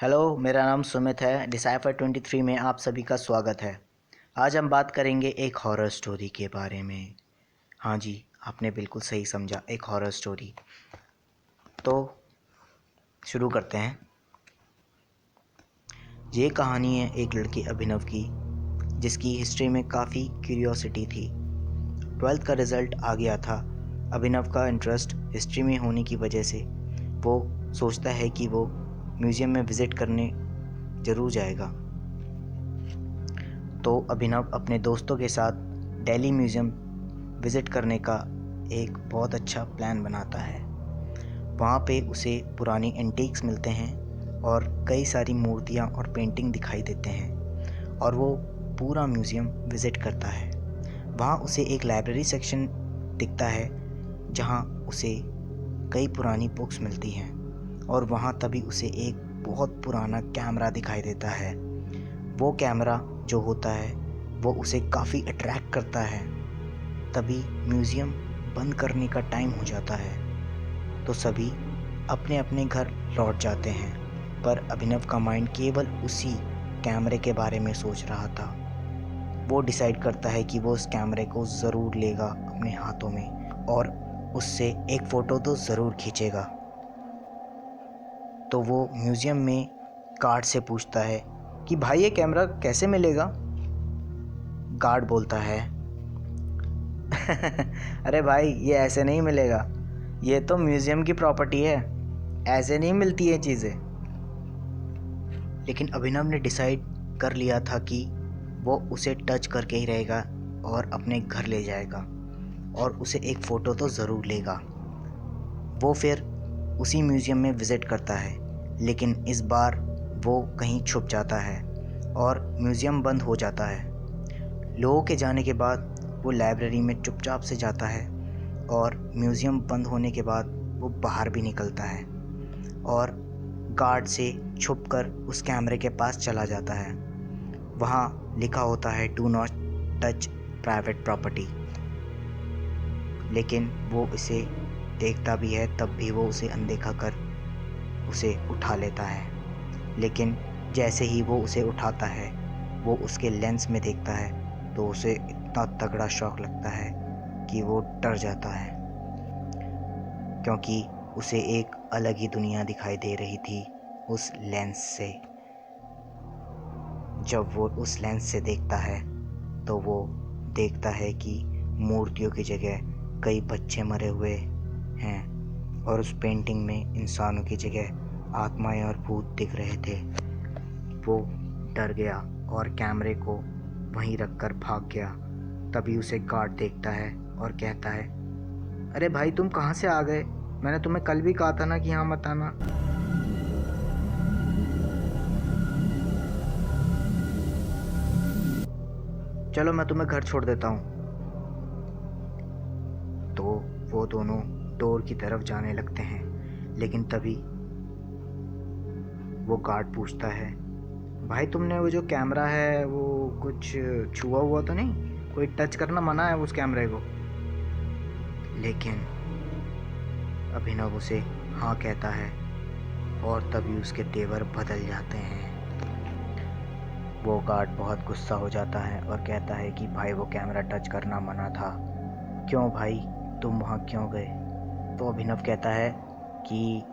Hello, मेरा नाम सुमित है। डिसाइफर 23 में आप सभी का स्वागत है। आज हम बात करेंगे एक हॉरर स्टोरी के बारे में। हाँ जी, आपने बिल्कुल सही समझा, एक हॉरर स्टोरी। तो शुरू करते हैं। ये कहानी है एक लड़के अभिनव की, जिसकी हिस्ट्री में काफ़ी क्यूरियोसिटी थी। 12th का रिज़ल्ट आ गया था। अभिनव का इंटरेस्ट हिस्ट्री में होने की वजह से वो सोचता है कि वो म्यूज़ियम में विज़िट करने ज़रूर जाएगा। तो अभिनव अपने दोस्तों के साथ दिल्ली म्यूज़ियम विज़िट करने का एक बहुत अच्छा प्लान बनाता है। वहाँ पे उसे पुरानी एंटीक्स मिलते हैं और कई सारी मूर्तियाँ और पेंटिंग दिखाई देते हैं और वो पूरा म्यूज़ियम विज़िट करता है। वहाँ उसे एक लाइब्रेरी सेक्शन दिखता है जहाँ उसे कई पुरानी बुक्स मिलती हैं और वहाँ तभी उसे एक बहुत पुराना कैमरा दिखाई देता है। वो कैमरा जो होता है वो उसे काफ़ी अट्रैक्ट करता है। तभी म्यूज़ियम बंद करने का टाइम हो जाता है तो सभी अपने अपने घर लौट जाते हैं, पर अभिनव का माइंड केवल उसी कैमरे के बारे में सोच रहा था। वो डिसाइड करता है कि वो उस कैमरे को ज़रूर लेगा अपने हाथों में और उससे एक फ़ोटो तो ज़रूर खींचेगा। तो वो म्यूज़ियम में गार्ड से पूछता है कि भाई ये कैमरा कैसे मिलेगा। गार्ड बोलता है अरे भाई, ये ऐसे नहीं मिलेगा, ये तो म्यूज़ियम की प्रॉपर्टी है, ऐसे नहीं मिलती ये चीज़ें। लेकिन अभिनव ने डिसाइड कर लिया था कि वो उसे टच करके ही रहेगा और अपने घर ले जाएगा और उसे एक फ़ोटो तो ज़रूर लेगा। वो फिर उसी म्यूज़ियम में विज़िट करता है, लेकिन इस बार वो कहीं छुप जाता है और म्यूज़ियम बंद हो जाता है। लोगों के जाने के बाद वो लाइब्रेरी में चुपचाप से जाता है और म्यूज़ियम बंद होने के बाद वो बाहर भी निकलता है और गार्ड से छुपकर उस कैमरे के पास चला जाता है। वहाँ लिखा होता है do not touch private property, लेकिन वो इसे देखता भी है तब भी वो उसे अनदेखा कर उसे उठा लेता है। लेकिन जैसे ही वो उसे उठाता है वो उसके लेंस में देखता है तो उसे इतना तगड़ा शॉक लगता है कि वो डर जाता है, क्योंकि उसे एक अलग ही दुनिया दिखाई दे रही थी उस लेंस से। जब वो उस लेंस से देखता है तो वो देखता है कि मूर्तियों की जगह कई बच्चे मरे हुए हैं और उस पेंटिंग में इंसानों की जगह आत्माएं और भूत दिख रहे थे। वो डर गया और कैमरे को वहीं रखकर भाग गया। तभी उसे गार्ड देखता है और कहता है, अरे भाई, तुम कहाँ से आ गए? मैंने तुम्हें कल भी कहा था ना कि यहाँ मत आना। चलो मैं तुम्हें घर छोड़ देता हूँ। तो वो दोनों डोर की तरफ जाने लगते हैं, लेकिन तभी वो गार्ड पूछता है, भाई तुमने वो जो कैमरा है वो कुछ छुआ हुआ तो नहीं? कोई टच करना मना है उस कैमरे को? लेकिन अभिनव उसे हाँ कहता है और तभी उसके तेवर बदल जाते हैं। वो गार्ड बहुत गुस्सा हो जाता है और कहता है कि भाई वो कैमरा टच करना मना था, क्यों भाई तुम वहाँ क्यों गए? तो अभिनव कहता है कि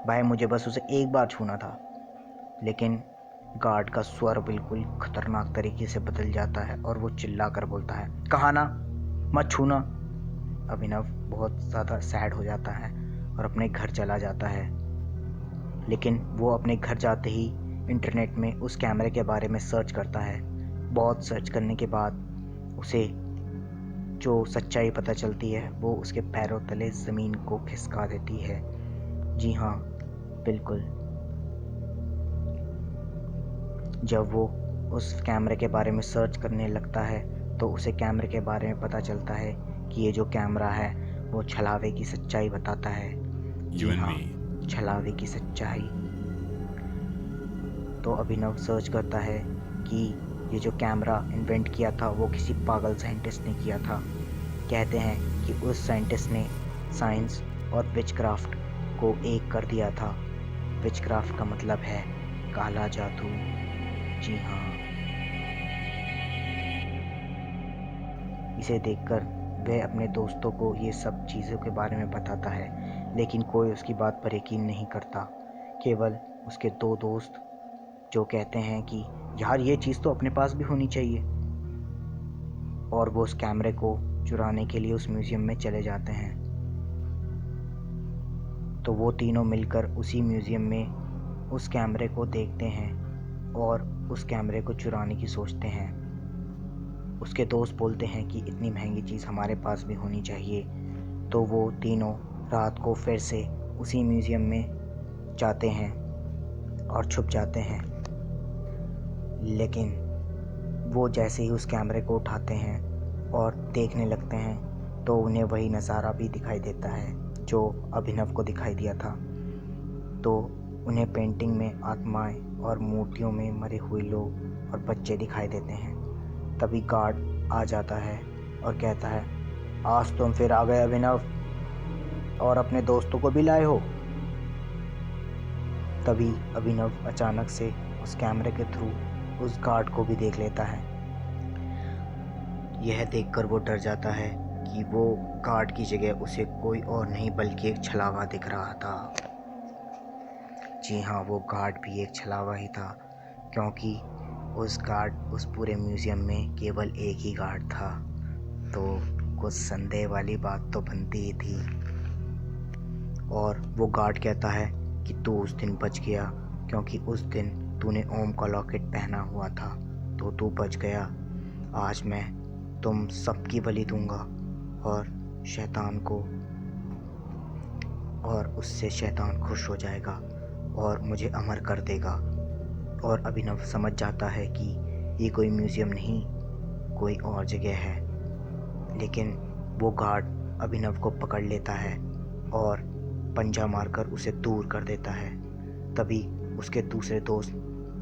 भाई मुझे बस उसे एक बार छूना था। लेकिन गार्ड का स्वर बिल्कुल खतरनाक तरीके से बदल जाता है और वो चिल्ला कर बोलता है, कहा ना, मत छूना। अभिनव बहुत ज़्यादा सैड हो जाता है और अपने घर चला जाता है। लेकिन वो अपने घर जाते ही इंटरनेट में उस कैमरे के बारे में सर्च करता है। बहुत सर्च करने के बाद उसे जो सच्चाई पता चलती है वो उसके पैरों तले ज़मीन को खिसका देती है। जी हाँ, बिल्कुल। जब वो उस कैमरे के बारे में सर्च करने लगता है तो उसे कैमरे के बारे में पता चलता है कि ये जो कैमरा है वो छलावे की सच्चाई बताता है। जी हाँ, छलावे की सच्चाई। तो अभिनव सर्च करता है कि ये जो कैमरा इन्वेंट किया था वो किसी पागल साइंटिस्ट ने किया था। कहते हैं कि उस साइंटिस्ट ने साइंस और विचक्राफ्ट को एक कर दिया था। विचक्राफ्ट का मतलब है काला जादू। जी हाँ, इसे देखकर वह अपने दोस्तों को ये सब चीज़ों के बारे में बताता है, लेकिन कोई उसकी बात पर यकीन नहीं करता। केवल उसके दो दोस्त जो कहते हैं कि यार ये चीज़ तो अपने पास भी होनी चाहिए, और वो उस कैमरे को चुराने के लिए उस म्यूज़ियम में चले जाते हैं। तो वो तीनों मिलकर उसी म्यूज़ियम में उस कैमरे को देखते हैं और उस कैमरे को चुराने की सोचते हैं। उसके दोस्त बोलते हैं कि इतनी महंगी चीज़ हमारे पास भी होनी चाहिए। तो वो तीनों रात को फिर से उसी म्यूज़ियम में जाते हैं और छुप जाते हैं। लेकिन वो जैसे ही उस कैमरे को उठाते हैं और देखने लगते हैं तो उन्हें वही नज़ारा भी दिखाई देता है जो अभिनव को दिखाई दिया था। तो उन्हें पेंटिंग में आत्माएं और मूर्तियों में मरे हुए लोग और बच्चे दिखाई देते हैं। तभी गार्ड आ जाता है और कहता है, आज तुम फिर आ गए अभिनव, और अपने दोस्तों को भी लाए हो। तभी अभिनव अचानक से उस कैमरे के थ्रू उस गार्ड को भी देख लेता है। यह देखकर वो डर जाता है कि वो गार्ड की जगह उसे कोई और नहीं बल्कि एक छलावा दिख रहा था। जी हाँ, वो गार्ड भी एक छलावा ही था, क्योंकि उस पूरे म्यूज़ियम में केवल एक ही गार्ड था। तो कुछ संदेह वाली बात तो बनती ही थी। और वो गार्ड कहता है कि तू उस दिन बच गया, क्योंकि उस दिन तूने ओम का लॉकेट पहना हुआ था, तो तू बच गया। आज मैं तुम सबकी बलि दूंगा और शैतान को, और उससे शैतान खुश हो जाएगा और मुझे अमर कर देगा। और अभिनव समझ जाता है कि ये कोई म्यूज़ियम नहीं, कोई और जगह है। लेकिन वो गार्ड अभिनव को पकड़ लेता है और पंजा मारकर उसे दूर कर देता है। तभी उसके दूसरे दोस्त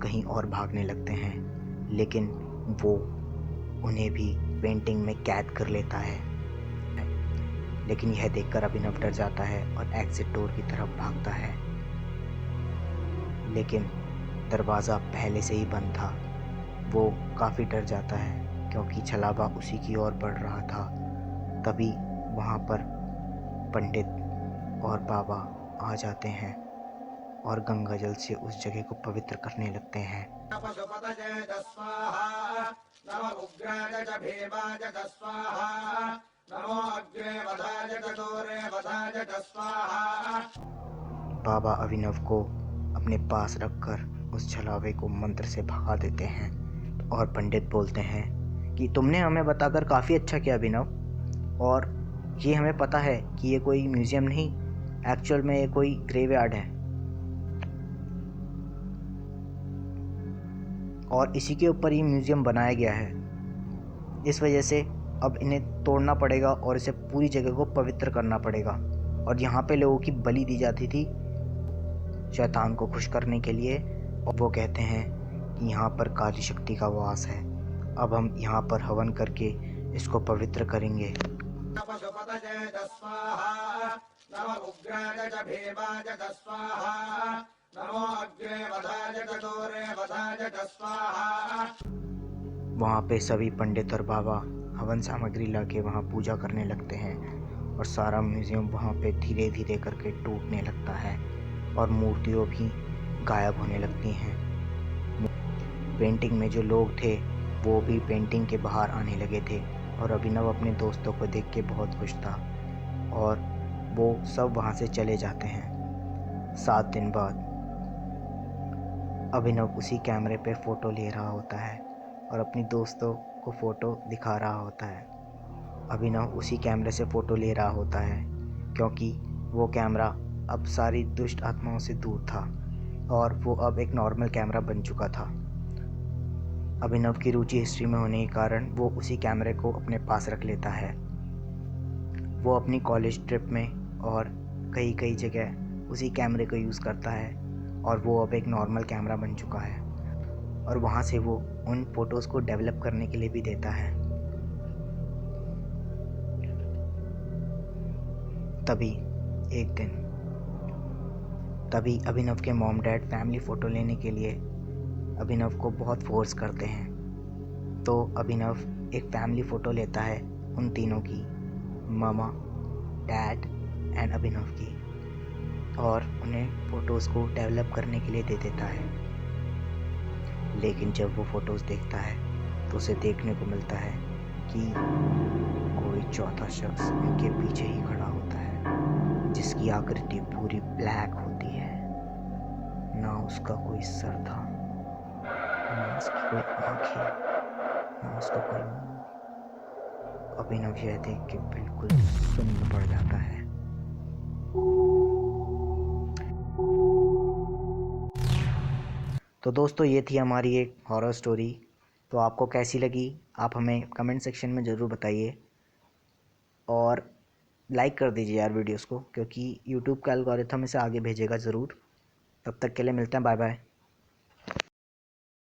कहीं और भागने लगते हैं, लेकिन वो उन्हें भी पेंटिंग में कैद कर लेता है। लेकिन यह देखकर अभिनव डर जाता है और एग्जिट डोर की तरफ भागता है। लेकिन दरवाज़ा पहले से ही बंद था। वो काफ़ी डर जाता है क्योंकि छलावा उसी की ओर बढ़ रहा था। तभी वहाँ पर पंडित और बाबा आ जाते हैं और गंगा जल से उस जगह को पवित्र करने लगते हैं। बाबा अभिनव को अपने पास रखकर उस छलावे को मंत्र से भगा देते हैं और पंडित बोलते हैं कि तुमने हमें बताकर काफ़ी अच्छा किया अभिनव, और ये हमें पता है कि ये कोई म्यूज़ियम नहीं, एक्चुअल में ये कोई ग्रेवयार्ड है, और इसी के ऊपर ये म्यूज़ियम बनाया गया है। इस वजह से अब इन्हें तोड़ना पड़ेगा और इसे पूरी जगह को पवित्र करना पड़ेगा। और यहाँ पे लोगों की बलि दी जाती थी शैतान को खुश करने के लिए। और वो कहते हैं कि यहाँ पर काली शक्ति का वास है। अब हम यहाँ पर हवन करके इसको पवित्र करेंगे। वहाँ पे सभी पंडित और बाबा हवन सामग्री लाके वहाँ पूजा करने लगते हैं और सारा म्यूज़ियम वहाँ पे धीरे धीरे करके टूटने लगता है और मूर्तियाँ भी गायब होने लगती हैं। पेंटिंग में जो लोग थे वो भी पेंटिंग के बाहर आने लगे थे और अभिनव अपने दोस्तों को देख के बहुत खुश था और वो सब वहाँ से चले जाते हैं। 7 दिन बाद अभिनव उसी कैमरे पे फ़ोटो ले रहा होता है और अपनी दोस्तों को फ़ोटो दिखा रहा होता है। अभिनव उसी कैमरे से फ़ोटो ले रहा होता है क्योंकि वो कैमरा अब सारी दुष्ट आत्माओं से दूर था और वो अब एक नॉर्मल कैमरा बन चुका था। अभिनव की रुचि हिस्ट्री में होने के कारण वो उसी कैमरे को अपने पास रख लेता है। वो अपनी कॉलेज ट्रिप में और कई जगह उसी कैमरे को यूज़ करता है और वो अब एक नॉर्मल कैमरा बन चुका है और वहाँ से वो उन फ़ोटोज़ को डेवलप करने के लिए भी देता है। तभी अभिनव के मॉम डैड फैमिली फ़ोटो लेने के लिए अभिनव को बहुत फोर्स करते हैं। तो अभिनव एक फैमिली फ़ोटो लेता है उन तीनों की, मामा, डैड एंड अभिनव की, और उन्हें फ़ोटोज़ को डेवलप करने के लिए दे देता है। लेकिन जब वो फ़ोटोज़ देखता है तो उसे देखने को मिलता है कि कोई चौथा शख्स उनके पीछे ही खड़ा होता है, जिसकी आकृति पूरी ब्लैक होती है। ना उसका कोई सर था, ना उसकी कोई आँखें, ना उसका कोई मुंह। अभिनव यह देख के बिल्कुल सुन्न पड़ जाता है। तो दोस्तों, ये थी हमारी एक हॉरर स्टोरी। तो आपको कैसी लगी आप हमें कमेंट सेक्शन में ज़रूर बताइए, और लाइक कर दीजिए यार वीडियोस को, क्योंकि यूट्यूब का एल्गोरिथम इसे आगे भेजेगा ज़रूर। तब तक के लिए मिलते हैं, बाय बाय।